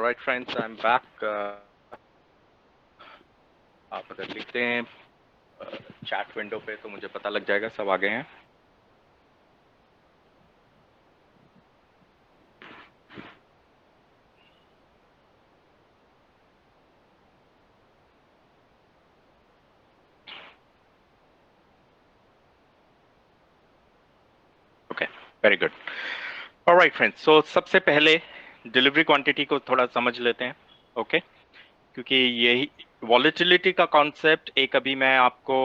right, friends, I'm back. आप अगर लिखते हैं चैट विंडो पे तो मुझे पता लग जाएगा सब आ गए हैं. Okay, very good. Alright friends, so सबसे पहले डिलीवरी क्वांटिटी को थोड़ा समझ लेते हैं. ओके, क्योंकि यही वॉलेटिलिटी का कॉन्सेप्ट एक अभी मैं आपको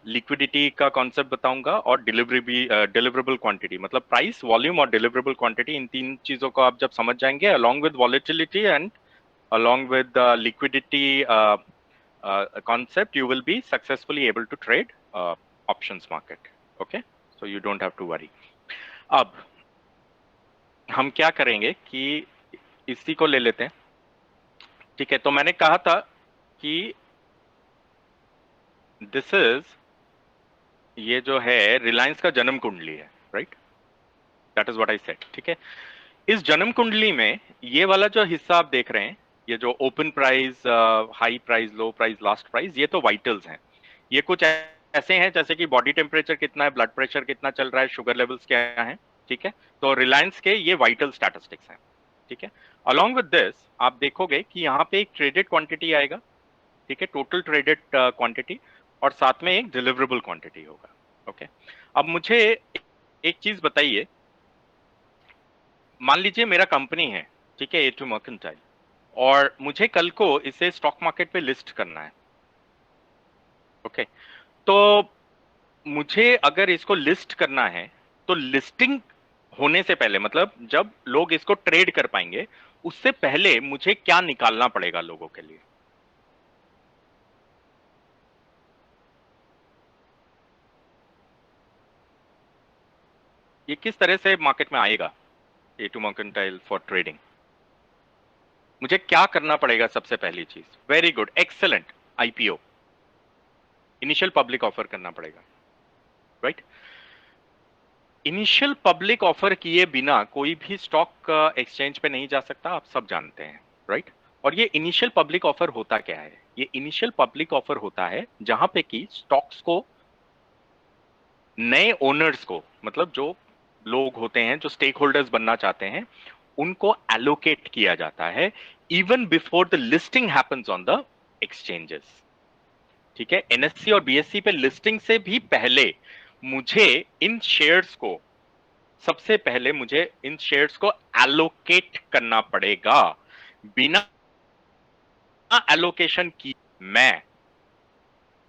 लिक्विडिटी का कॉन्सेप्ट बताऊंगा और डिलीवरी भी डिलीवरेबल क्वांटिटी मतलब प्राइस, वॉल्यूम और डिलीवरेबल क्वांटिटी, इन तीन चीजों को आप जब समझ जाएंगे along with volatility and along with the liquidity concept, you will be successfully able to trade options market. Okay, so you don't have to worry. अब हम क्या करेंगे कि इसी को ले लेते हैं. ठीक है, तो मैंने कहा था कि दिस इज, ये जो है रिलायंस का जन्म कुंडली है, right? That is what I said. ठीक है, इस जन्म कुंडली में ये वाला जो हिस्सा आप देख रहे हैं, ये जो ओपन प्राइस, हाई प्राइस, लो प्राइस, लास्ट प्राइस, ये तो वाइटल्स हैं. ये कुछ ऐसे हैं जैसे कि बॉडी टेम्परेचर कितना है, ब्लड प्रेशर कितना चल रहा है, शुगर लेवल्स क्या हैं. ठीक है, तो रिलायंस के ये वाइटल स्टैटिस्टिक्स हैं. ठीक है, अलॉन्ग विद दिस आप देखोगे कि यहाँ पे एक ट्रेडेड क्वांटिटी आएगा. ठीक है, टोटल ट्रेडेड क्वांटिटी, और साथ में एक डिलीवरेबल क्वांटिटी होगा. ओके, अब मुझे एक चीज बताइए. मान लीजिए मेरा कंपनी है, ठीक है, A2 मर्केंटाइल, और मुझे कल को इसे स्टॉक मार्केट पे लिस्ट करना है. ओके, तो मुझे अगर इसको लिस्ट करना है तो लिस्टिंग होने से पहले, मतलब जब लोग इसको ट्रेड कर पाएंगे उससे पहले मुझे क्या निकालना पड़ेगा लोगों के लिए? ये किस तरह से मार्केट में आएगा A2 मर्केंटाइल फॉर ट्रेडिंग? मुझे क्या करना पड़ेगा? सबसे पहली चीज, very good, excellent, IPO, initial public offer करना पड़ेगा, राइट? इनिशियल पब्लिक ऑफर किए बिना कोई भी स्टॉक एक्सचेंज पे नहीं जा सकता, आप सब जानते हैं, राइट? और ये इनिशियल पब्लिक ऑफर होता क्या है? ये इनिशियल पब्लिक ऑफर होता है जहां पे कि स्टॉक्स को नए ओनर्स को, मतलब जो लोग होते हैं जो स्टेक होल्डर्स बनना चाहते हैं, उनको एलोकेट किया जाता है even before the listing happens on the exchanges. ठीक है, एनएससी और बीएससी पे लिस्टिंग से भी पहले मुझे इन शेयर्स को, सबसे पहले मुझे इन शेयर्स को एलोकेट करना पड़ेगा. बिना एलोकेशन की मैं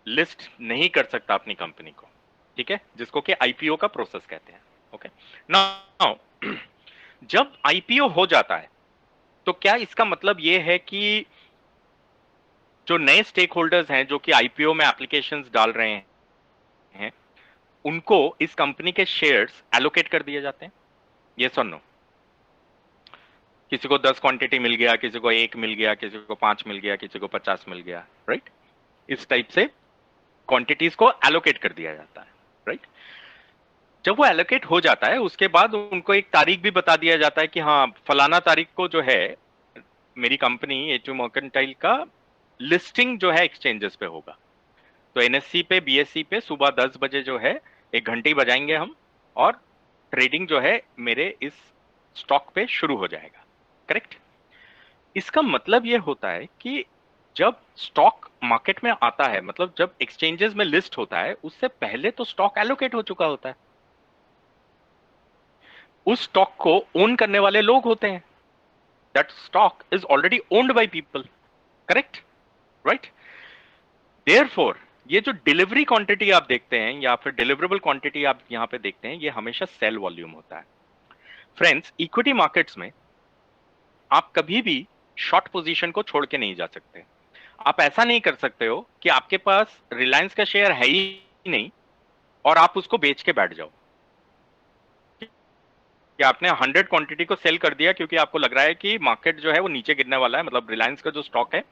लिस्ट नहीं कर सकता अपनी कंपनी को. ठीक है, जिसको कि आईपीओ का प्रोसेस कहते हैं. ओके, नाउ जब आईपीओ हो जाता है तो क्या इसका मतलब यह है कि जो नए स्टेक होल्डर्स हैं जो कि आईपीओ में एप्लीकेशंस डाल रहे हैं, उनको इस कंपनी के शेयर्स एलोकेट कर दिए जाते हैं? यस और नो? किसी को 10 क्वांटिटी मिल गया, किसी को 1 मिल गया, किसी को 5 मिल गया, किसी को 50 मिल गया, राइट? इस टाइप से क्वांटिटीज को एलोकेट कर दिया जाता है, राइट? जब वो एलोकेट हो जाता है उसके बाद उनको एक तारीख भी बता दिया जाता है कि हाँ, फलाना तारीख को जो है मेरी कंपनी A2 मर्केंटाइल का लिस्टिंग जो है एक्सचेंजेस पे होगा. तो एनएससी पे, बीएससी पे सुबह 10 बजे जो है एक घंटी बजाएंगे हम, और ट्रेडिंग जो है मेरे इस स्टॉक पे शुरू हो जाएगा. करेक्ट? इसका मतलब ये होता है कि जब स्टॉक मार्केट में आता है, मतलब जब एक्सचेंजेस में लिस्ट होता है, उससे पहले तो स्टॉक एलोकेट हो चुका होता है. उस स्टॉक को ओन करने वाले लोग होते हैं. That stock is already owned by people. Correct? Right? Therefore ये जो डिलीवरी क्वांटिटी आप देखते हैं या फिर डिलीवरेबल क्वांटिटी आप यहां पे देखते हैं, ये हमेशा सेल वॉल्यूम होता है. फ्रेंड्स, इक्विटी मार्केट्स में आप कभी भी शॉर्ट पोजीशन को छोड़ के नहीं जा सकते. आप ऐसा नहीं कर सकते हो कि आपके पास रिलायंस का शेयर है ही नहीं और आप उसको बेच के बैठ जाओ कि आपने 100 क्वांटिटी को सेल कर दिया क्योंकि आपको लग रहा है कि मार्केट जो है वो नीचे गिरने वाला है, मतलब रिलायंस का जो स्टॉक है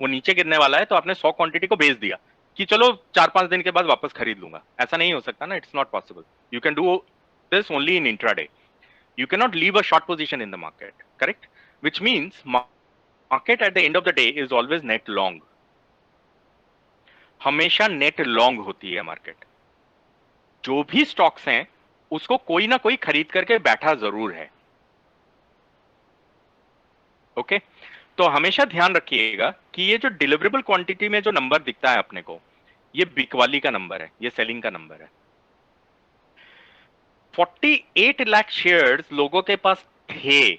वो नीचे गिरने वाला है, तो आपने 100 क्वांटिटी को बेच दिया कि चलो 4-5 दिन के बाद वापस खरीद लूंगा. ऐसा नहीं हो सकता ना, it's not possible. You can do this only in intraday. You cannot leave a short position in the market, correct? which means market at the end of the day is always net long. हमेशा net long होती है market. जो भी stocks हैं उसको कोई ना कोई खरीद करके बैठा जरूर है। ओके, तो हमेशा ध्यान रखिएगा कि ये जो डिलीवरेबल क्वांटिटी में जो नंबर दिखता है अपने को, ये बिकवाली का नंबर है, ये सेलिंग का नंबर है। 48 लाख शेयर्स लोगों के पास थे,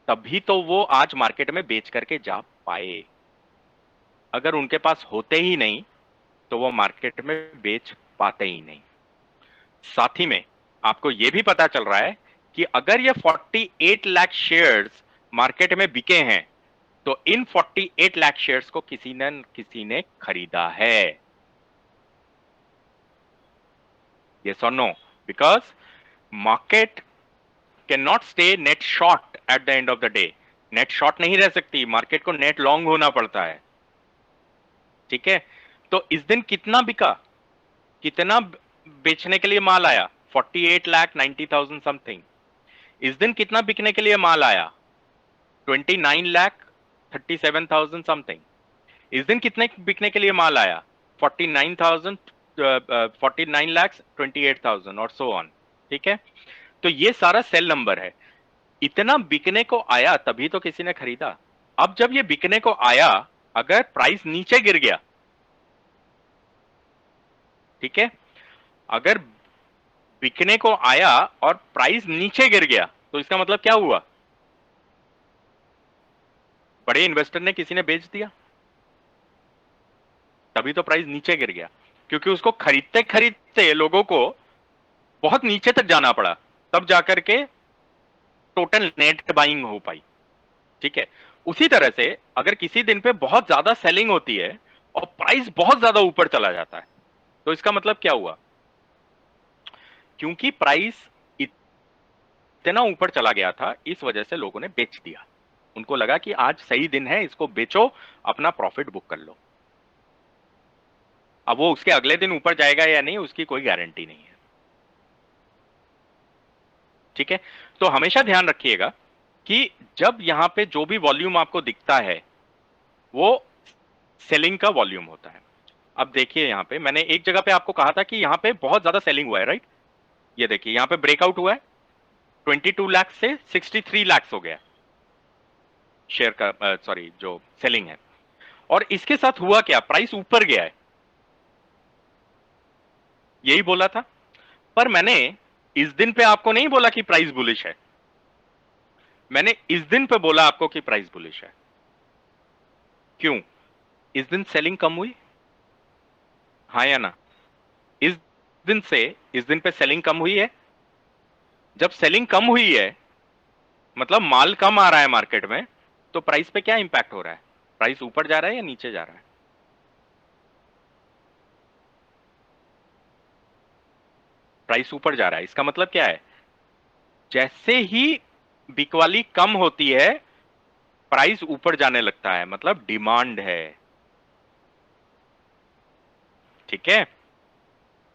तभी तो वो आज मार्केट में बेच करके जा पाए। अगर उनके पास होते ही नहीं तो वो मार्केट में बेच पाते ही नहीं। साथ ही में आपको यह भी पता चल रहा है कि अगर ये 48 लाख शेयर्स मार्केट में बिके हैं तो इन 48 लाख शेयर्स को किसी ने खरीदा है। yes or no? Because market cannot stay net short at the end of the day. Net short नहीं रह सकती, मार्केट को नेट लॉन्ग होना पड़ता है। ठीक है, तो इस दिन कितना बिका, कितना बेचने के लिए माल आया? 48 लाख 90,000 समथिंग। इस दिन कितना बिकने के लिए माल आया? 29 लाख 37,000 समथिंग। इस दिन कितने बिकने के लिए माल आया? 49,000 49 लाख 28,000 और सो ऑन। ठीक है, तो ये सारा सेल नंबर है। इतना बिकने को आया तभी तो किसी ने खरीदा। अब जब ये बिकने को आया, अगर प्राइस नीचे गिर गया, ठीक है, अगर बिकने को आया और प्राइस नीचे गिर गया तो इसका मतलब क्या हुआ? बड़े इन्वेस्टर ने किसी ने बेच दिया, तभी तो प्राइस नीचे गिर गया। क्योंकि उसको खरीदते खरीदते लोगों को बहुत नीचे तक जाना पड़ा, तब जाकर के टोटल नेट बाइंग हो पाई। ठीक है, उसी तरह से अगर किसी दिन पे बहुत ज्यादा सेलिंग होती है और प्राइस बहुत ज्यादा ऊपर चला जाता है तो इसका मतलब क्या हुआ? क्योंकि प्राइस इतना ऊपर चला गया था, इस वजह से लोगों ने बेच दिया। उनको लगा कि आज सही दिन है, इसको बेचो, अपना प्रॉफिट बुक कर लो। अब वो उसके अगले दिन ऊपर जाएगा या नहीं उसकी कोई गारंटी नहीं है। ठीक है, तो हमेशा ध्यान रखिएगा कि जब यहां पे जो भी वॉल्यूम आपको दिखता है वो सेलिंग का वॉल्यूम होता है। अब देखिए, यहां पे मैंने एक जगह पे आपको कहा था कि यहां पे बहुत ज्यादा सेलिंग हुआ है, राइट? ये देखिए, यहां पे ब्रेकआउट हुआ है, 22 लाख से 63 लाख हो गया शेयर का, सॉरी, जो सेलिंग है। और इसके साथ हुआ क्या? प्राइस ऊपर गया है, यही बोला था। पर मैंने इस दिन पे आपको नहीं बोला कि प्राइस बुलिश है, मैंने इस दिन पे बोला आपको कि प्राइस बुलिश है। क्यों? इस दिन सेलिंग कम हुई, हाँ या ना? इस इस दिन पे सेलिंग कम हुई है। जब सेलिंग कम हुई है मतलब माल कम आ रहा है मार्केट में, तो प्राइस पे क्या इंपैक्ट हो रहा है? प्राइस ऊपर जा रहा है या नीचे जा रहा है? प्राइस ऊपर जा रहा है। इसका मतलब क्या है? जैसे ही बिकवाली कम होती है प्राइस ऊपर जाने लगता है, मतलब डिमांड है। ठीक है,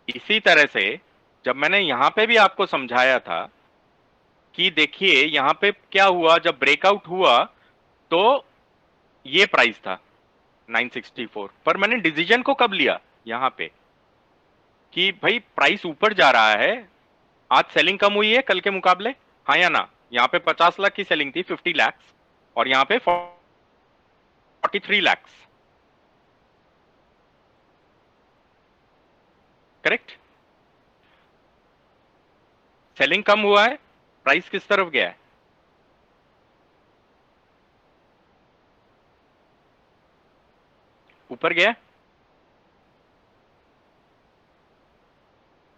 इसी तरह से जब मैंने यहां पे भी आपको समझाया था कि देखिए यहां पे क्या हुआ, जब ब्रेकआउट हुआ तो ये प्राइस था 964, पर मैंने डिसीजन को कब लिया? यहां पे कि भाई प्राइस ऊपर जा रहा है, आज सेलिंग कम हुई है कल के मुकाबले, हाँ या ना? यहाँ पे 50 लाख की सेलिंग थी, 50 लाख, और यहाँ पे 43 लाख। करेक्ट? सेलिंग कम हुआ है, प्राइस किस तरफ गया है? ऊपर गया।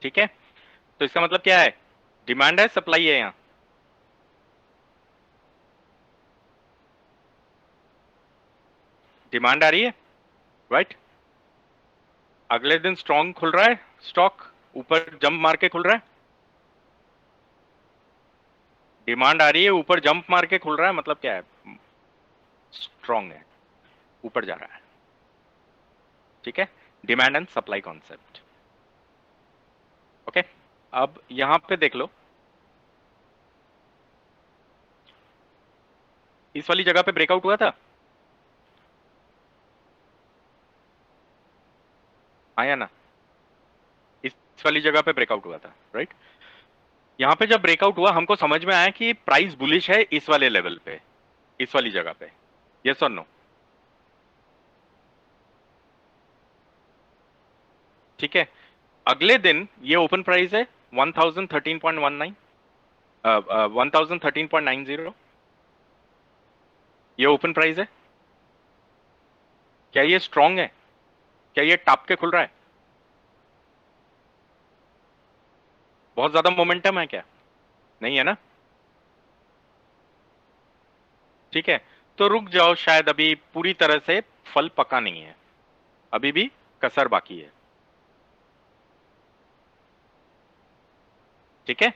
ठीक है, तो इसका मतलब क्या है? डिमांड है, सप्लाई है। यहां डिमांड आ रही है, राइट? अगले दिन स्ट्रॉन्ग खुल रहा है स्टॉक, ऊपर जंप मार के खुल रहा है। डिमांड आ रही है, ऊपर जंप मार के खुल रहा है, मतलब क्या है? स्ट्रॉन्ग है, ऊपर जा रहा है। ठीक है, demand and supply concept. Okay, अब यहां पे देख लो, इस वाली जगह पे ब्रेकआउट हुआ था, आया ना? इस वाली जगह पे ब्रेकआउट हुआ था, राइट? यहां पे जब ब्रेकआउट हुआ हमको समझ में आया कि प्राइस बुलिश है इस वाले लेवल पे, इस वाली जगह पे। यस और नो? ठीक है। अगले दिन ये ओपन प्राइस है 1013.19, 1013.90, ये ओपन प्राइस है। क्या ये स्ट्रांग है? क्या ये टॉप के खुल रहा है? बहुत ज्यादा मोमेंटम है क्या? नहीं है ना? ठीक है, तो रुक जाओ, शायद अभी पूरी तरह से फल पका नहीं है, अभी भी कसर बाकी है। ठीक है,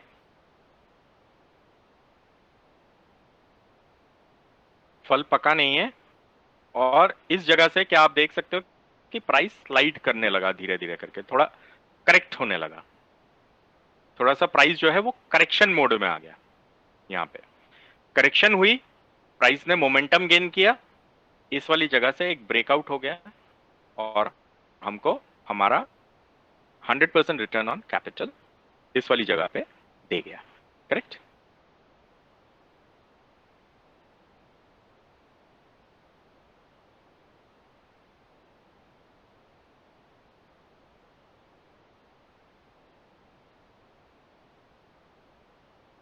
फल पका नहीं है। और इस जगह से क्या आप देख सकते हो कि प्राइस स्लाइड करने लगा, धीरे धीरे करके थोड़ा करेक्ट होने लगा। थोड़ा सा प्राइस जो है वो करेक्शन मोड में आ गया। यहां पे करेक्शन हुई, प्राइस ने मोमेंटम गेन किया, इस वाली जगह से एक ब्रेकआउट हो गया, और हमको हमारा 100% रिटर्न ऑन कैपिटल इस वाली जगह पे दे गया। करेक्ट?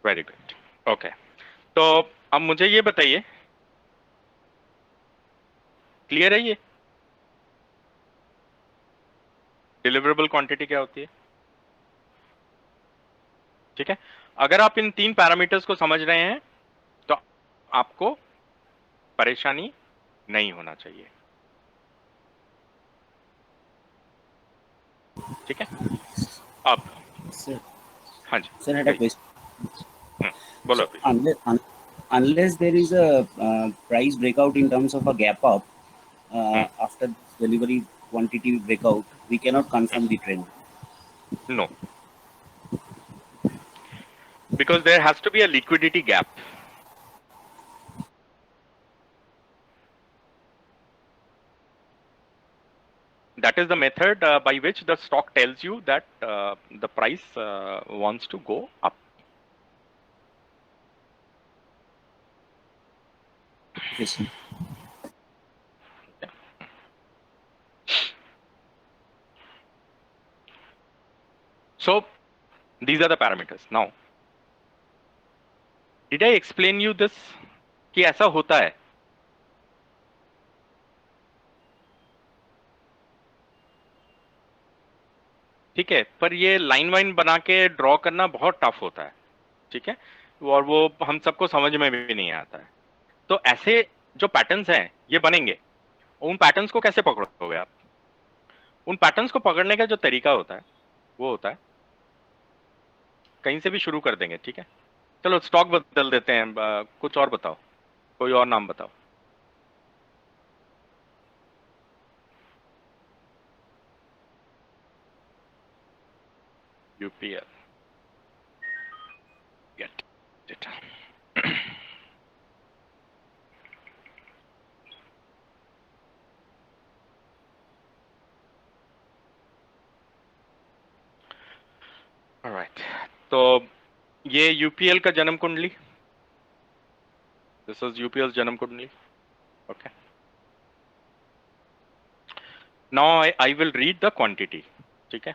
Very good. ओके, तो अब मुझे ये बताइए, क्लियर है ये डिलीवरेबल क्वांटिटी क्या होती है? ठीक है, अगर आप इन तीन पैरामीटर्स को समझ रहे हैं तो आपको परेशानी नहीं होना चाहिए। ठीक है, अब Sir, हाँ जी, sir, I had a कहिए। question. बोलो So अभी। unless there is a price breakout in terms of a gap up after delivery quantity breakout, we cannot confirm the trend. No, because there has to be a liquidity gap. That is the method by which the stock tells you that the price wants to go up. Okay, sir. So these are the parameters. Now, did I explain you this कि ऐसा होता है? ठीक है, पर ये line wine बना के ड्रॉ करना बहुत टफ होता है। ठीक है, और वो हम सबको समझ में भी नहीं आता है। तो ऐसे जो पैटर्न्स हैं ये बनेंगे, उन पैटर्न्स को कैसे पकड़ोगे आप? उन पैटर्न्स को पकड़ने का जो तरीका होता है वो होता है, कहीं से भी शुरू कर देंगे। ठीक है, चलो स्टॉक बदल देते हैं, कुछ और बताओ, कोई और नाम बताओ। UPL, get it. ऑलराइट, तो ये यूपीएल का जन्म कुंडली, दिस इज यूपीएल जन्म कुंडली। Okay, now I will read the quantity. ठीक है,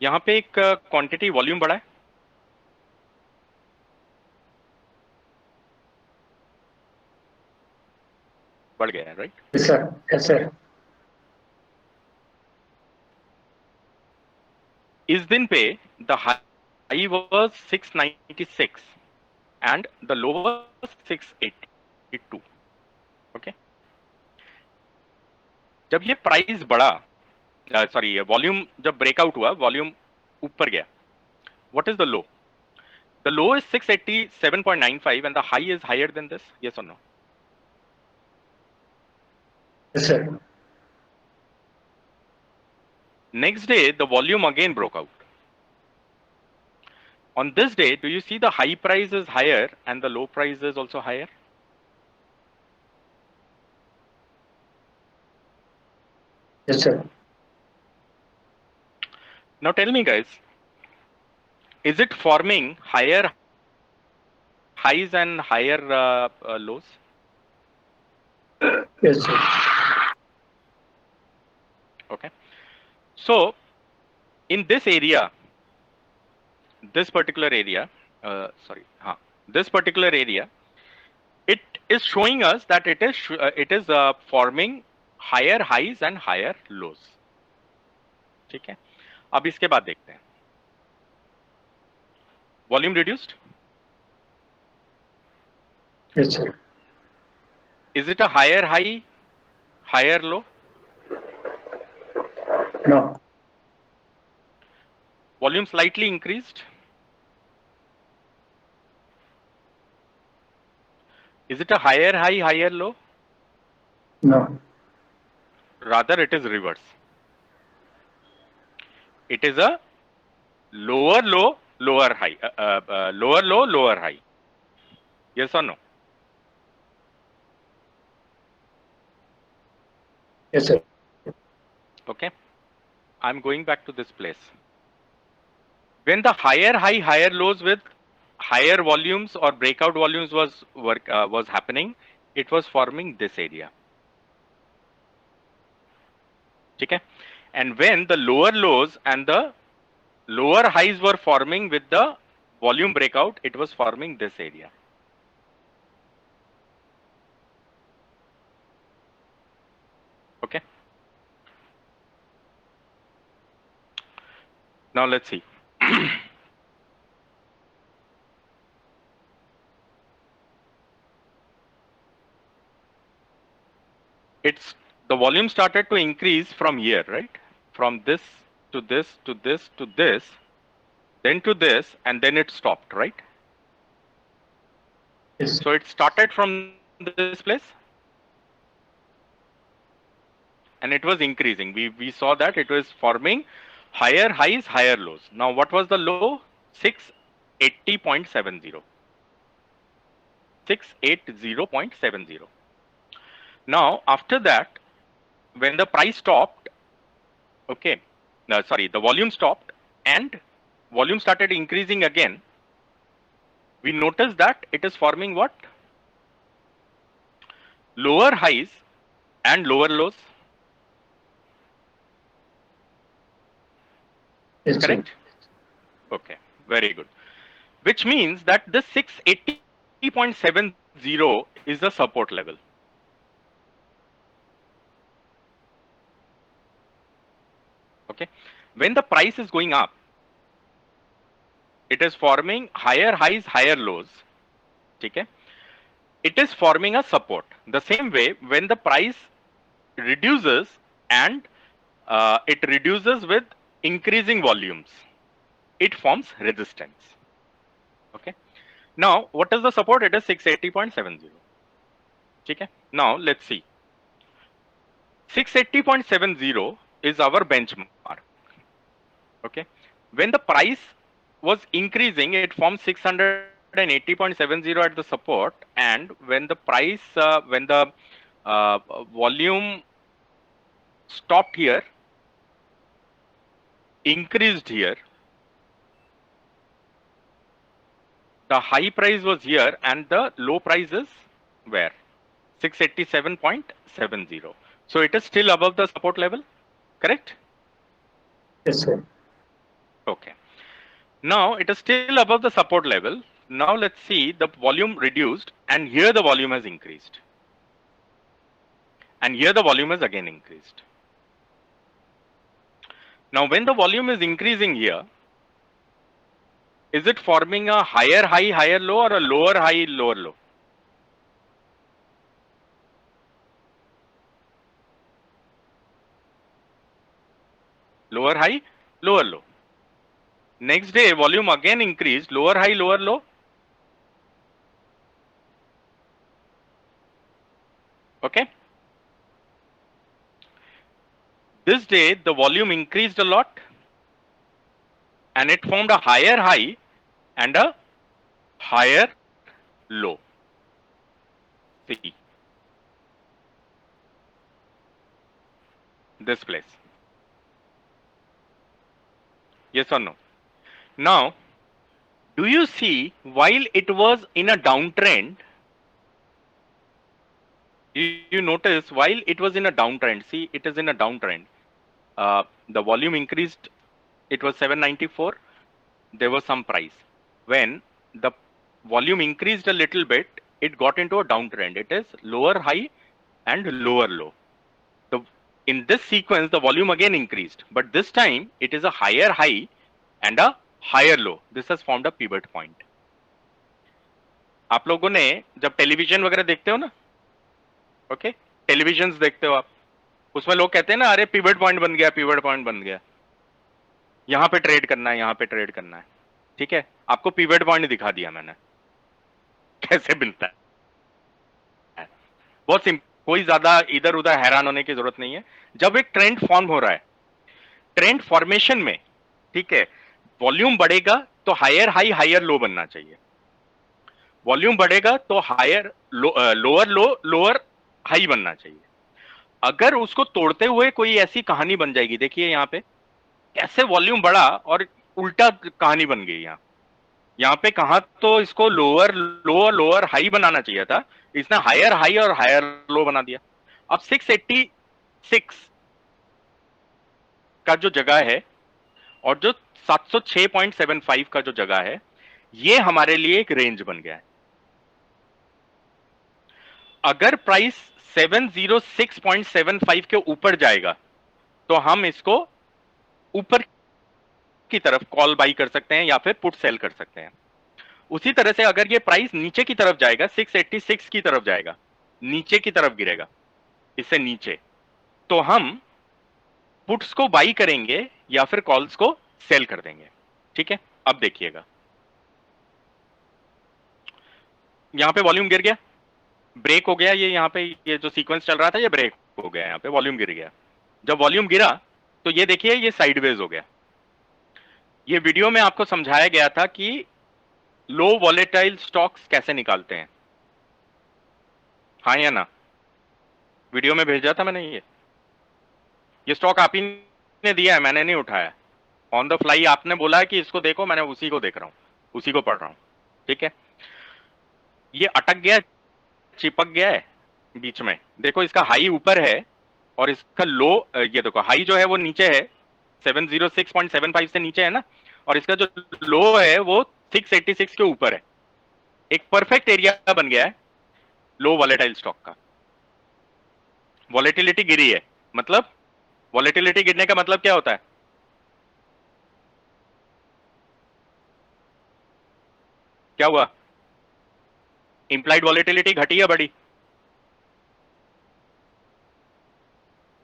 यहाँ पे एक क्वांटिटी वॉल्यूम बढ़ा है, बढ़ गया है, right? Yes, sir. Yes, sir. इस दिन पे the high was 696 and the low was 682। Okay, जब ये प्राइस बढ़ा, सॉरी वॉल्यूम जब ब्रेकआउट हुआ, वॉल्यूम ऊपर गया, what is the low? The low is 687.95 and the high is higher than this, yes और no? Yes, sir. Next day, the volume again broke out. On this day, do you see the high price is higher and the low price is also higher? Yes, sir. Now tell me, guys, is it forming higher highs and higher lows? Yes, sir. Okay. So in this area, this particular area, this particular area, it is showing us that it is forming higher highs and higher lows. ठीक है. अब इसके बाद देखते हैं. Volume reduced. Yes, sir. Is it a higher high, higher low? No. Volume slightly increased. Is it a higher high, higher low? No. Rather, it is reverse. It is a lower low, lower high, lower low, lower high. Yes or no? Yes, sir. Okay. I'm going back to this place. When the higher high, higher lows with higher volumes or breakout volumes was happening, it was forming this area. Okay. And when the lower lows and the lower highs were forming with the volume breakout, it was forming this area. Okay. Now let's see. It's the volume started to increase from here, right? From this to this to this to this, then to this, and then it stopped, right? Yes. So it started from this place and it was increasing. We saw that it was forming higher highs, higher lows. Now what was the low? 680.70. 680.70. Now after that, when the price stopped, okay, no, sorry, the volume stopped and volume started increasing again, we noticed that it is forming what? Lower highs and lower lows. Yes, sir. Correct? Okay, very good. Which means that the 680.70 is the support level. Okay, when the price is going up, it is forming higher highs, higher lows. Okay, it is forming a support. The same way, when the price reduces and it reduces with increasing volumes, it forms resistance. Okay. Now, what is the support? It is 680.70. Okay. Now, let's see. 680.70 is our benchmark. Okay. When the price was increasing, it formed 680.70 at the support, and when the price, when the volume stopped here, increased here, the high price was here and the low price is where? 687.70. So it is still above the support level, correct? Yes, sir. Okay. Now it is still above the support level. Now let's see the volume reduced and here the volume has increased. And here the volume is again increased. Now when the volume is increasing here, is it forming a higher high, higher low or a lower high, lower low? Lower high, lower low. Next day volume again increased, lower high, lower low. Okay. This day the volume increased a lot and it formed a higher high and a higher low. See this place. Yes or no? Now, do you see while it was in a downtrend, you notice while it was in a downtrend, see it is in a downtrend, the volume increased, it was 794, there was some price. When the volume increased a little bit, it got into a downtrend. It is lower high and lower low. In this sequence, the volume again increased, but this time it is a higher high and a higher low. This has formed a pivot point. आप लोगों ने जब television वगैरह देखते हो ना, okay, television देखते हो आप, उसमें लोग कहते हैं ना, अरे पिवट पॉइंट बन गया, पिवट पॉइंट बन गया, यहां पे ट्रेड करना है, यहां पे ट्रेड करना है. ठीक है, आपको पिवट पॉइंट दिखा दिया मैंने कैसे मिलता है. बहुत सिंपल, कोई ज्यादा इधर उधर हैरान होने की जरूरत नहीं है. जब एक ट्रेंड फॉर्म हो रहा है, ट्रेंड फॉर्मेशन में, ठीक है, वॉल्यूम बढ़ेगा तो हायर हाई हायर लो बनना चाहिए. वॉल्यूम बढ़ेगा तो higher lower low lower high बनना चाहिए. अगर उसको तोड़ते हुए कोई ऐसी कहानी बन जाएगी, देखिए यहाँ पे कैसे वॉल्यूम बढ़ा और उल्टा कहानी बन गई. यहाँ पे कहा तो इसको लोअर लो लोअर हाई बनाना चाहिए था, इसने हायर हाई और हायर लो बना दिया. अब 686 का जो जगह है और जो 706.75 का जो जगह है, ये हमारे लिए एक रेंज बन गया है. अगर प्राइस 706.75 के ऊपर जाएगा तो हम इसको ऊपर की तरफ कॉल बाई कर सकते हैं या फिर पुट सेल कर सकते हैं. उसी तरह से अगर ये प्राइस नीचे की तरफ जाएगा, 686 की तरफ जाएगा, नीचे की तरफ गिरेगा, इससे नीचे, तो हम पुट्स को बाई करेंगे या फिर कॉल्स को सेल कर देंगे. ठीक है, अब देखिएगा, यहां पे वॉल्यूम गिर गया, ब्रेक हो गया. ये यहाँ पे ये जो सीक्वेंस चल रहा था ये ब्रेक हो गया, यहाँ पे वॉल्यूम गिर गया. जब वॉल्यूम गिरा तो ये देखिए ये साइडवेज हो गया. ये वीडियो में आपको समझाया गया था कि लो वॉलेटाइल स्टॉक्स कैसे निकालते हैं, हाँ या ना? वीडियो में भेजा था मैंने. ये स्टॉक आप ही ने दिया है, मैंने नहीं उठाया. ऑन द फ्लाई आपने बोला है कि इसको देखो, मैंने उसी को देख रहा हूं, उसी को पढ़ रहा हूं. ठीक है, ये अटक गया, चिपक गया है बीच में. देखो इसका हाई ऊपर है और इसका लो, ये देखो हाई जो है वो नीचे है, 706.75 से नीचे है ना, और इसका जो लो है वो 686 के ऊपर है. एक परफेक्ट एरिया बन गया है लो वॉलेटाइल स्टॉक का. वॉलेटिलिटी गिरी है, मतलब वॉलेटिलिटी गिरने का मतलब क्या होता है? क्या हुआ? इंप्लाइड वॉलेटिलिटी घटी या बढ़ी?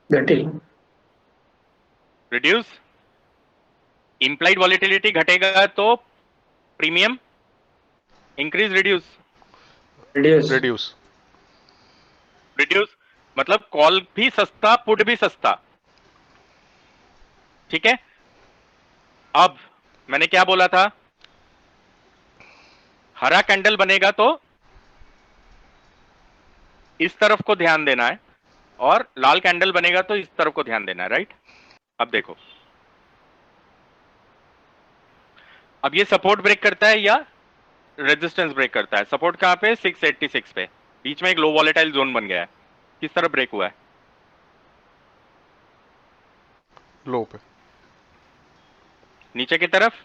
घटी. रिड्यूस. इंप्लाइड वॉलेटिलिटी घटेगा तो premium increase reduce? Reduce. Reduce. Reduce मतलब कॉल भी सस्ता, पुट भी सस्ता. ठीक है, अब मैंने क्या बोला था? हरा कैंडल बनेगा तो इस तरफ को ध्यान देना है और लाल कैंडल बनेगा तो इस तरफ को ध्यान देना है, राइट? अब देखो, अब ये सपोर्ट ब्रेक करता है या रेजिस्टेंस ब्रेक करता है? सपोर्ट कहां पे? 686 पे. बीच में एक लो वॉलेटाइल जोन बन गया है. किस तरफ ब्रेक हुआ है? लो पे. नीचे की तरफ.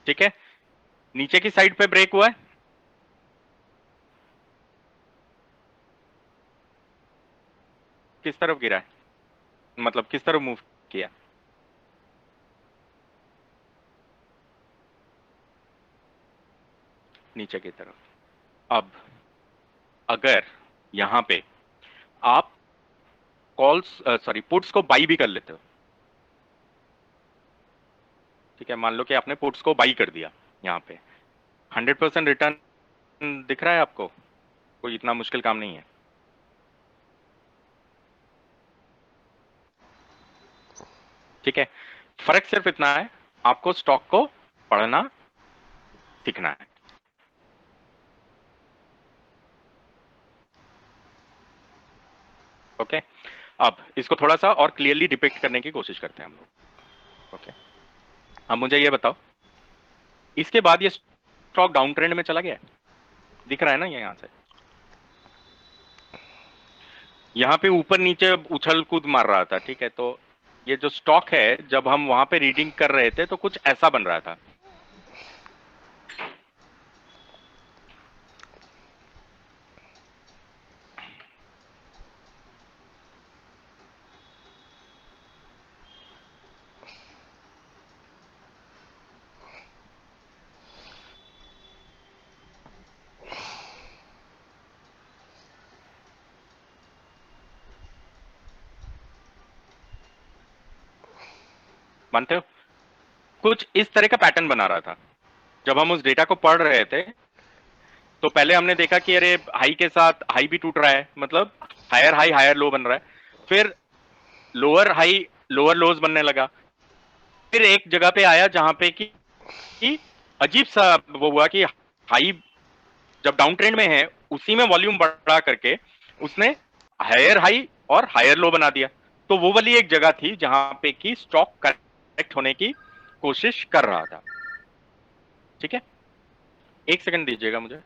ठीक है, नीचे की साइड पे ब्रेक हुआ है. किस तरफ गिरा है, मतलब किस तरफ मूव किया? नीचे की तरफ. अब अगर यहां पे आप कॉल्स पुट्स को बाई भी कर लेते हो, ठीक है, मान लो कि आपने पुट्स को बाई कर दिया, यहाँ पे 100% रिटर्न दिख रहा है आपको, कोई इतना मुश्किल काम नहीं है. ठीक है, फर्क सिर्फ इतना है आपको स्टॉक को पढ़ना सीखना है। ओके, अब इसको थोड़ा सा और क्लियरली डिपिक्ट करने की कोशिश करते हैं हम लोग। ओके, अब मुझे ये बताओ, इसके बाद ये स्टॉक डाउन ट्रेंड में चला गया, दिख रहा है ना ये यहां से, यहां पे ऊपर नीचे उछल कूद मार रहा था, ठीक है। तो ये जो स्टॉक है, जब हम वहां पे रीडिंग कर रहे थे तो कुछ ऐसा बन रहा था। मानते हो, कुछ इस तरह का पैटर्न बना रहा था। जब हम उस डेटा को पढ़ रहे थे तो पहले हमने देखा कि अरे हाई के साथ हाई भी टूट रहा है, मतलब हायर हाई हायर लो बन रहा है, फिर लोअर हाई लोअर लोज बनने लगा, फिर एक जगह पे आया जहां पे कि अजीब सा वो हुआ कि हाई जब डाउन ट्रेंड में है उसी में वॉल्यूम बढ़ा करके उसने हायर हाई और हायर लो बना दिया। तो वो वाली एक जगह थी जहां पे कि स्टॉक करेक्ट होने की कोशिश कर रहा था। ठीक है, एक सेकंड दीजिएगा मुझे।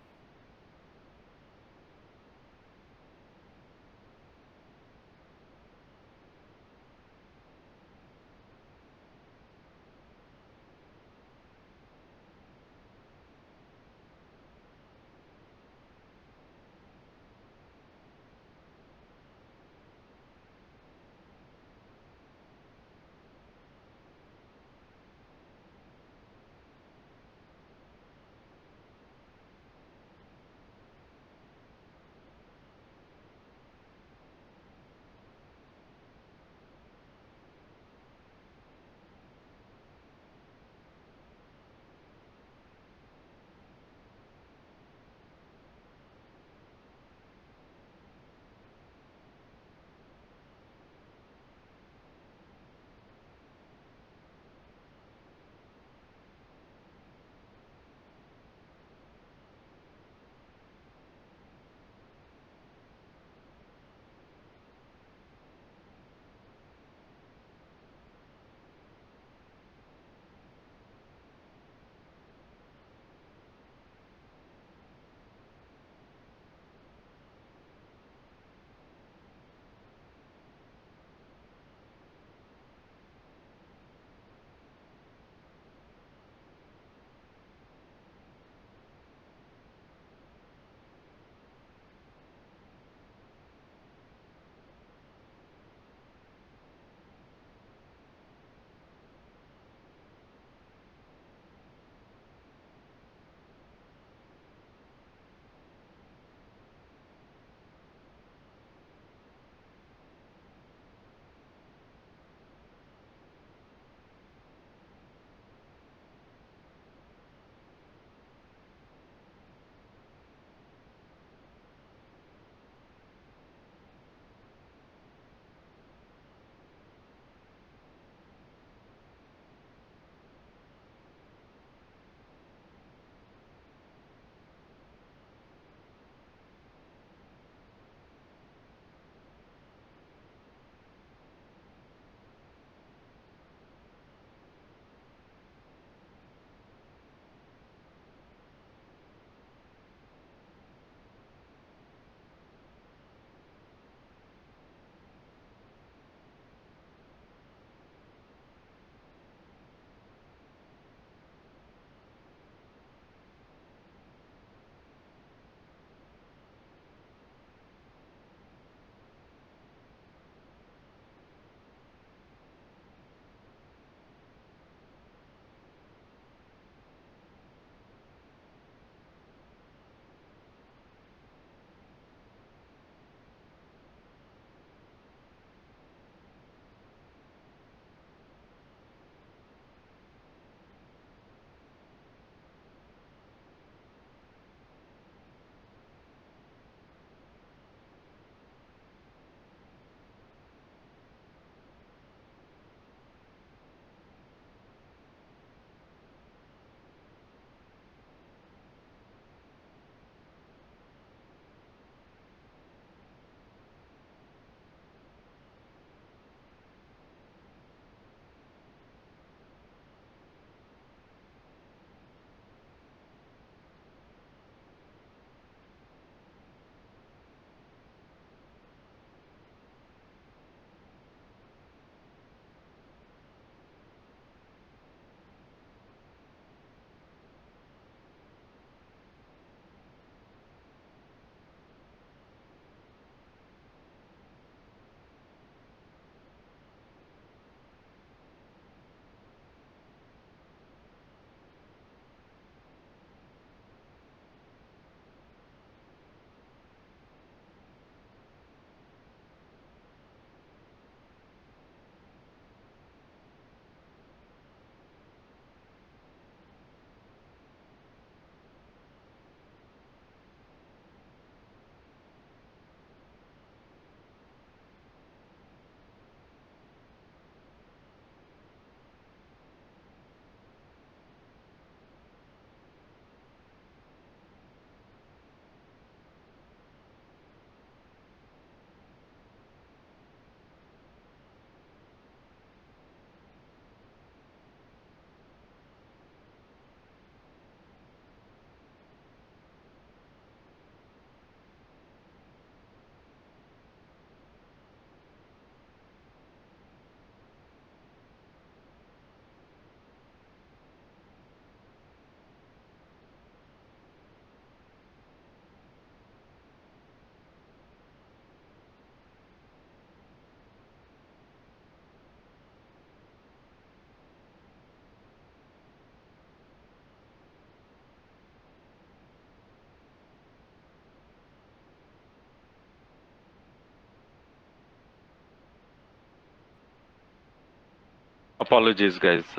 अपॉलॉजीज गाइस,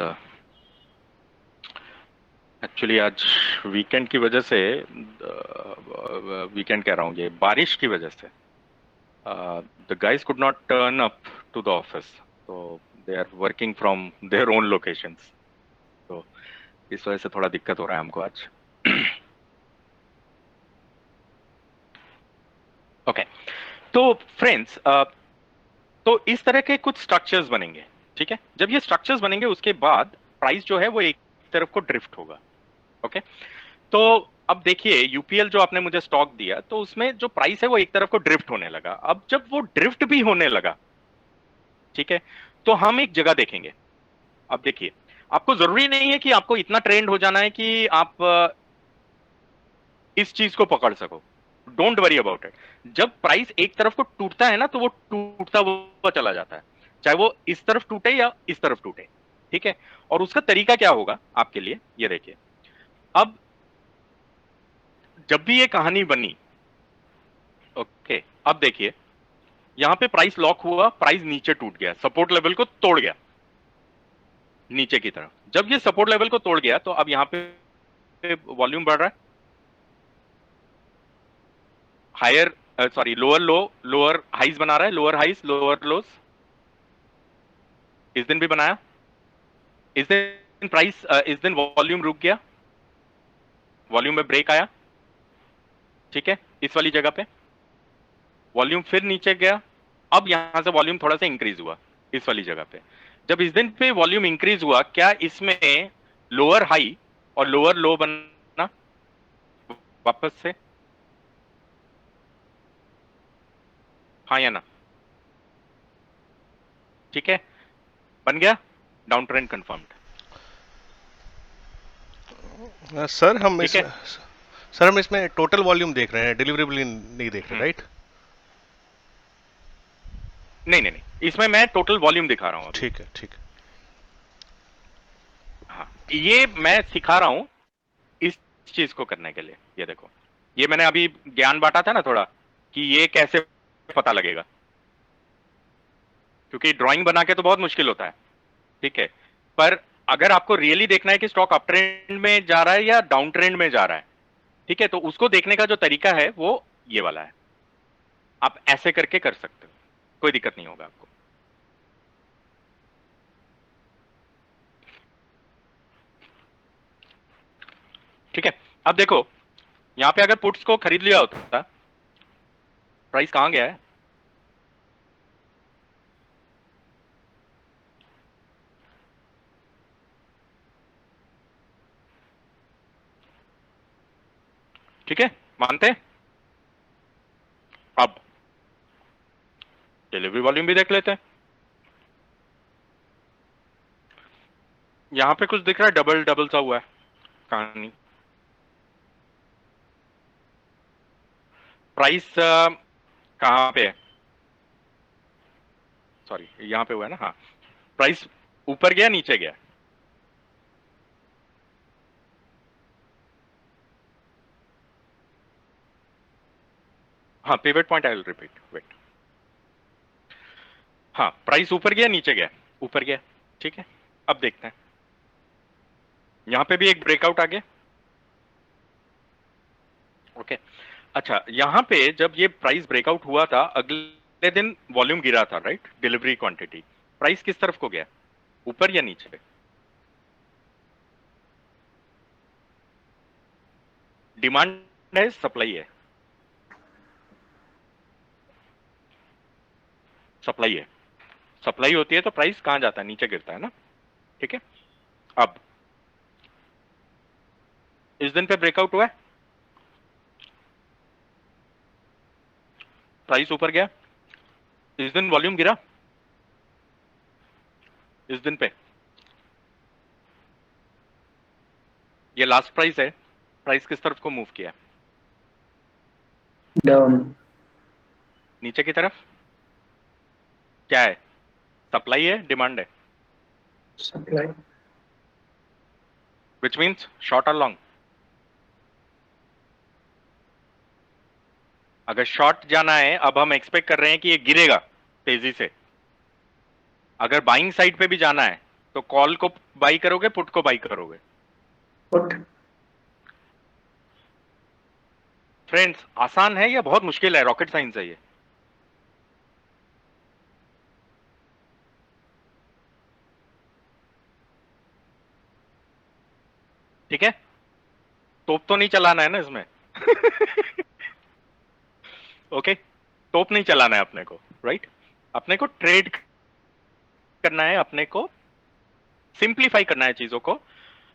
एक्चुअली आज वीकेंड की वजह से, वीकेंड कह रहा हूँ, ये बारिश की वजह से the guys could not turn up to the office, तो they are working from their own locations, तो इस वजह से थोड़ा दिक्कत हो रहा है हमको आज। ओके, तो फ्रेंड्स, तो इस तरह के कुछ स्ट्रक्चर्स बनेंगे, ठीक है। जब ये स्ट्रक्चर्स बनेंगे उसके बाद प्राइस जो है वो एक तरफ को ड्रिफ्ट होगा। ओके, तो अब देखिए यूपीएल जो आपने मुझे स्टॉक दिया, तो उसमें जो प्राइस है वो एक तरफ को ड्रिफ्ट होने लगा। अब जब वो ड्रिफ्ट भी होने लगा, ठीक है, तो हम एक जगह देखेंगे। अब देखिए, आपको जरूरी नहीं है कि आपको इतना ट्रेंड हो जाना है कि आप इस चीज को पकड़ सको। Don't worry about it. जब प्राइस एक तरफ को टूटता है ना, तो वो टूटता हुआ चला जाता है, चाहे वो इस तरफ टूटे या इस तरफ टूटे, ठीक है। और उसका तरीका क्या होगा आपके लिए, ये देखिए। अब जब भी ये कहानी बनी, ओके, अब देखिए यहां पे प्राइस लॉक हुआ, प्राइस नीचे टूट गया, सपोर्ट लेवल को तोड़ गया नीचे की तरफ। जब ये सपोर्ट लेवल को तोड़ गया, तो अब यहां पे वॉल्यूम बढ़ रहा है, higher sorry lower low, lower highs बना रहा है, लोअर हाइज लोअर लोज। इस दिन भी बनाया, इस दिन प्राइस इस दिन वॉल्यूम रुक गया, वॉल्यूम में ब्रेक आया, ठीक है, इस वाली जगह पे वॉल्यूम फिर नीचे गया। अब यहां से वॉल्यूम थोड़ा सा इंक्रीज हुआ इस वाली जगह पे। जब इस दिन पे वॉल्यूम इंक्रीज हुआ, क्या इसमें लोअर हाई और लोअर लो बना वापस से, हाँ या ना? ठीक है, बन गया, डाउन ट्रेंड कंफर्म्ड। सर हम ठीक इस है, सर हम इसमें टोटल वॉल्यूम देख रहे हैं, डिलीवरेबल नहीं देख रहे, राइट? नहीं नहीं नहीं, इसमें मैं टोटल वॉल्यूम दिखा रहा हूं अभी। ठीक है, ठीक है। हाँ, ये मैं सिखा रहा हूं इस चीज को करने के लिए। ये देखो, ये मैंने अभी ज्ञान बांटा था ना थोड़ा, कि ये कैसे पता लगेगा, क्योंकि ड्राइंग बना के तो बहुत मुश्किल होता है, ठीक है। पर अगर आपको रियली देखना है कि स्टॉक अप ट्रेंड में जा रहा है या डाउन ट्रेंड में जा रहा है, ठीक है, तो उसको देखने का जो तरीका है वो ये वाला है। आप ऐसे करके कर सकते हो, कोई दिक्कत नहीं होगा आपको। ठीक है, अब देखो यहां पे अगर पुट्स को खरीद लिया होता, प्राइस कहां गया है? ठीक है, मानते हैं? अब डिलीवरी वॉल्यूम भी देख लेते हैं। यहां पे कुछ दिख रहा है, डबल डबल सा हुआ है कहानी। प्राइस कहां पे है? सॉरी, यहां पे हुआ है ना, हाँ। प्राइस ऊपर गया नीचे गया, हाँ, pivot point I will repeat, wait. हाँ, प्राइस ऊपर गया नीचे गया, ऊपर गया, ठीक है। अब देखते हैं, यहां पे भी एक ब्रेकआउट आ गया, ओके। अच्छा, यहां पे जब ये प्राइस ब्रेकआउट हुआ था, अगले दिन वॉल्यूम गिरा था, राइट, डिलीवरी क्वांटिटी। प्राइस किस तरफ को गया, ऊपर या नीचे? डिमांड है, सप्लाई है? सप्लाई है। सप्लाई होती है तो प्राइस कहां जाता है, नीचे गिरता है ना, ठीक है। अब इस दिन पे ब्रेकआउट हुआ है, प्राइस ऊपर गया, इस दिन वॉल्यूम गिरा, इस दिन पे ये लास्ट प्राइस है, प्राइस किस तरफ को मूव किया? डाउन। नीचे की तरफ। क्या है, सप्लाई है, डिमांड है? सप्लाई। विच मीन्स शॉर्ट और लॉन्ग। अगर शॉर्ट जाना है, अब हम एक्सपेक्ट कर रहे हैं कि ये गिरेगा तेजी से। अगर बाइंग साइड पे भी जाना है, तो कॉल को बाई करोगे, पुट को बाई करोगे? पुट। फ्रेंड्स, आसान है या बहुत मुश्किल है? रॉकेट साइंस है ये? ठीक है, तोप तो नहीं चलाना है ना इसमें। ओके, तोप नहीं चलाना है अपने को, राइट? अपने को ट्रेड करना है, अपने को सिंप्लीफाई करना है चीजों को।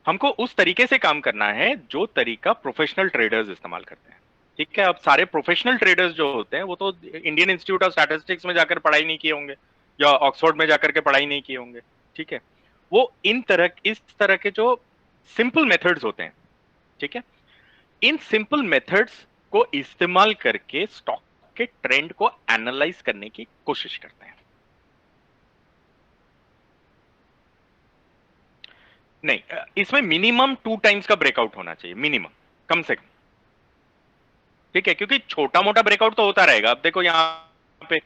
हमको उस तरीके से काम करना है जो तरीका प्रोफेशनल ट्रेडर्स इस्तेमाल करते हैं। ठीक है, अब सारे प्रोफेशनल ट्रेडर्स जो होते हैं वो तो इंडियन इंस्टीट्यूट ऑफ स्टैटिस्टिक्स में जाकर पढ़ाई नहीं किए होंगे या ऑक्सफोर्ड में जाकर के पढ़ाई नहीं किए होंगे। ठीक है, वो इस तरह के जो सिंपल मेथड्स होते हैं, ठीक है, इन सिंपल मेथड्स को इस्तेमाल करके स्टॉक के ट्रेंड को एनालाइज करने की कोशिश करते हैं। नहीं, इसमें मिनिमम 2 टाइम्स का ब्रेकआउट होना चाहिए, मिनिमम, कम से कम। ठीक है, क्योंकि छोटा मोटा ब्रेकआउट तो होता रहेगा। अब देखो यहाँ पे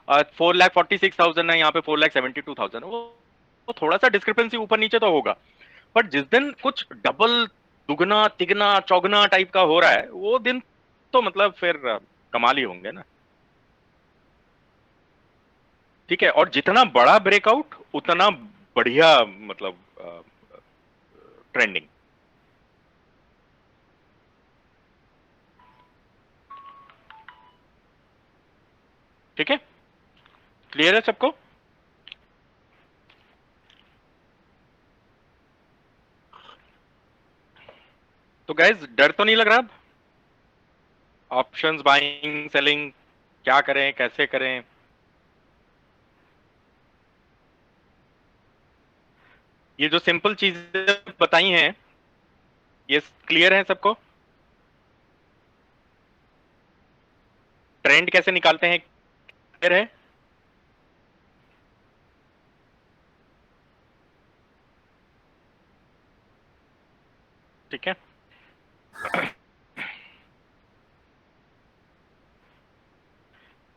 4,46,000 है, यहाँ पे 4,72,000 है, वो थोड़ा सा डिस्क्रिपेंसी ऊपर नीचे तो होगा, बट जिस दिन कुछ डबल, दुगना, तिगना, चौगना टाइप का हो रहा है, वो दिन तो मतलब फिर कमाल ही होंगे ना। ठीक है, और जितना बड़ा ब्रेकआउट उतना बढ़िया, मतलब ट्रेंडिंग। ठीक है, क्लियर है सबको? तो गाइस, डर तो नहीं लग रहा? अब ऑप्शंस, बाइंग, सेलिंग, क्या करें, कैसे करें? ये जो सिंपल चीजें बताई हैं, ये क्लियर है सबको? ट्रेंड कैसे निकालते हैं, क्लियर है? ठीक है,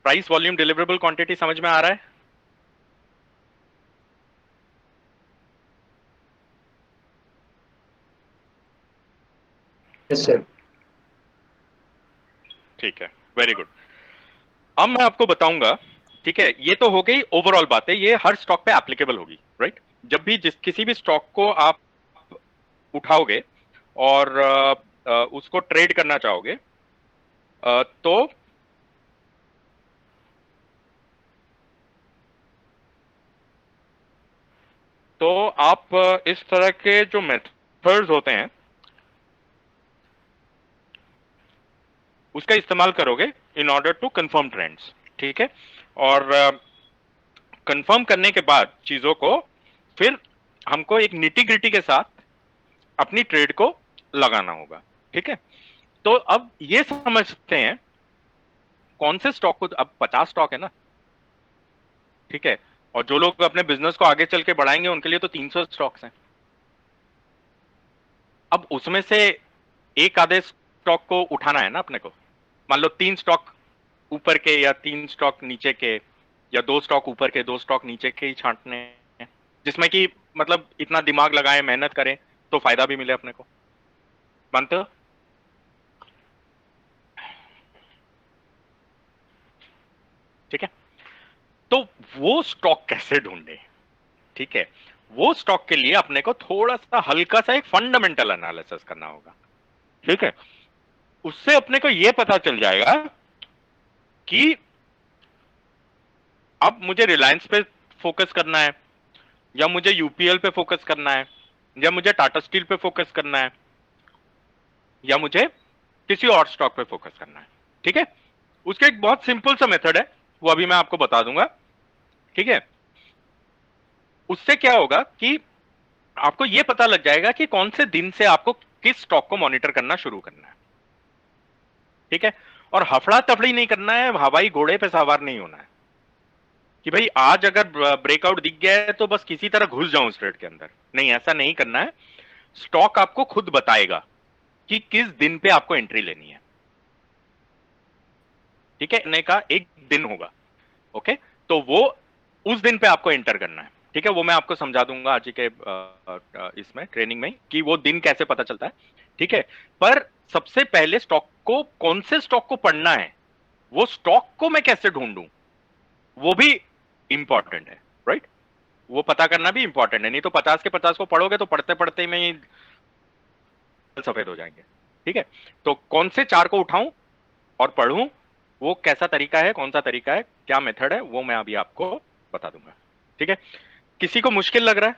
प्राइस, वॉल्यूम, डिलीवरेबल क्वांटिटी समझ में आ रहा है? Yes sir. ठीक है, वेरी गुड। अब मैं आपको बताऊंगा, ठीक है, ये तो हो गई ओवरऑल बातें, ये हर स्टॉक पे एप्लीकेबल होगी, राइट? जब भी किसी भी स्टॉक को आप उठाओगे और उसको ट्रेड करना चाहोगे, तो आप इस तरह के जो मेथड्स होते हैं उसका इस्तेमाल करोगे in order to confirm trends. ठीक है, और कंफर्म करने के बाद चीजों को फिर हमको एक निटी ग्रिटी के साथ अपनी ट्रेड को लगाना होगा। ठीक है, तो अब ये समझते हैं कौन से स्टॉक को, अब 50 स्टॉक है ना, ठीक है, और जो लोग अपने बिजनेस को आगे चल के बढ़ाएंगे उनके लिए तो 300 स्टॉक्स हैं। अब उसमें से एक आधे स्टॉक को उठाना है ना अपने को। मान लो 3 स्टॉक ऊपर के या 3 स्टॉक नीचे के, या 2 स्टॉक ऊपर के 2 स्टॉक नीचे के ही छांटने हैं, जिसमें कि मतलब इतना दिमाग लगाएं, मेहनत करें तो फायदा भी मिले अपने को। मानते हो? ठीक है, तो वो स्टॉक कैसे ढूंढे? ठीक है, वो स्टॉक के लिए अपने को थोड़ा सा हल्का सा एक फंडामेंटल एनालिसिस करना होगा। ठीक है, उससे अपने को यह पता चल जाएगा कि अब मुझे रिलायंस पे फोकस करना है, या मुझे यूपीएल पे फोकस करना है, या मुझे टाटा स्टील पे फोकस करना है, या मुझे किसी और स्टॉक पे फोकस करना है। ठीक है, उसका एक बहुत सिंपल सा मेथड है, वो अभी मैं आपको बता दूंगा। ठीक है, उससे क्या होगा कि आपको यह पता लग जाएगा कि कौन से दिन से आपको किस स्टॉक को मॉनिटर करना शुरू करना है। ठीक है, और हफड़ा तफड़ी नहीं करना है, हवाई घोड़े पे सवार नहीं होना है कि भाई आज अगर ब्रेकआउट दिख गया है तो बस किसी तरह घुस जाऊं ट्रेड के अंदर। नहीं, ऐसा नहीं करना है। स्टॉक आपको खुद बताएगा कि किस दिन पे आपको एंट्री लेनी है। ठीक है, ने का एक दिन होगा, ओके, तो वो उस दिन पे आपको एंटर करना है। ठीक है, वो मैं आपको समझा दूंगा आज ही के इसमें ट्रेनिंग में कि वो दिन कैसे पता चलता है। ठीक है, पर सबसे पहले स्टॉक को, कौन से स्टॉक को पढ़ना है, वो स्टॉक को मैं कैसे ढूंढूं, वो भी इंपॉर्टेंट है, राइट? वो पता करना भी इंपॉर्टेंट है, नहीं तो 50 के 50 को पढ़ोगे तो पढ़ते पढ़ते में ही सफेद हो जाएंगे। ठीक है, तो कौन से 4 को उठाऊं और पढ़ूं, वो कैसा तरीका है, कौन सा तरीका है, क्या मेथड है, वो मैं अभी आपको बता दूंगा। ठीक है, किसी को मुश्किल लग रहा है,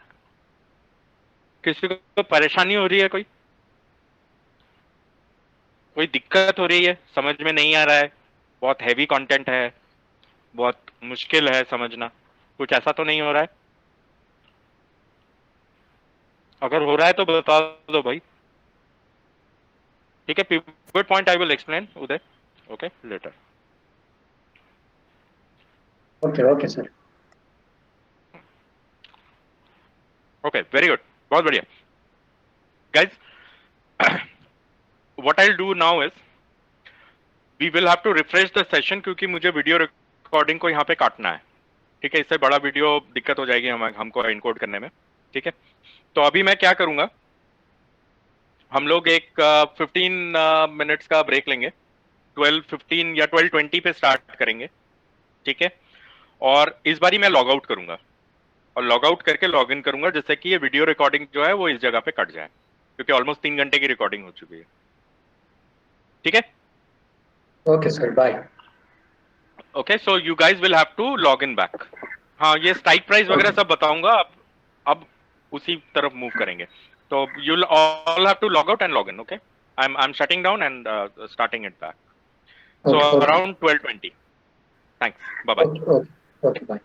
किसी को परेशानी हो रही है, कोई दिक्कत हो रही है, समझ में नहीं आ रहा है, बहुत हैवी कंटेंट है, बहुत मुश्किल है समझना, कुछ ऐसा तो नहीं हो रहा है? अगर हो रहा है तो बता दो भाई। ठीक है, pivot point I will explain Uday, okay, later. Okay, sir. Okay, very good, बहुत बढ़िया। Guys, what I will do now is we will have to refresh the session, क्योंकि मुझे वीडियो रिकॉर्डिंग को यहाँ पे काटना है। ठीक है, इससे बड़ा वीडियो दिक्कत हो जाएगी हमको एनकोड करने में। ठीक है, तो अभी मैं क्या करूंगा, हम लोग एक 15 मिनट्स का ब्रेक लेंगे, 12:15 या 12:20 पे स्टार्ट करेंगे। ठीक है, और इस बारी मैं लॉग आउट करूंगा और लॉग आउट करके लॉग इन करूंगा, जिससे कि ये वीडियो रिकॉर्डिंग जो है वो इस जगह पे कट जाए, क्योंकि ऑलमोस्ट 3 घंटे की रिकॉर्डिंग हो चुकी है। ठीक है, Okay, sir. Bye. Okay, so you guys will have to log in back. हाँ, ये स्ट्राइक प्राइस वगैरह सब बताऊंगा, अब उसी तरफ मूव करेंगे। तो you will all have to log out and log in, okay? I am shutting down and starting it back, so Okay. around 12:20. Thanks, bye bye. Okay. Bye.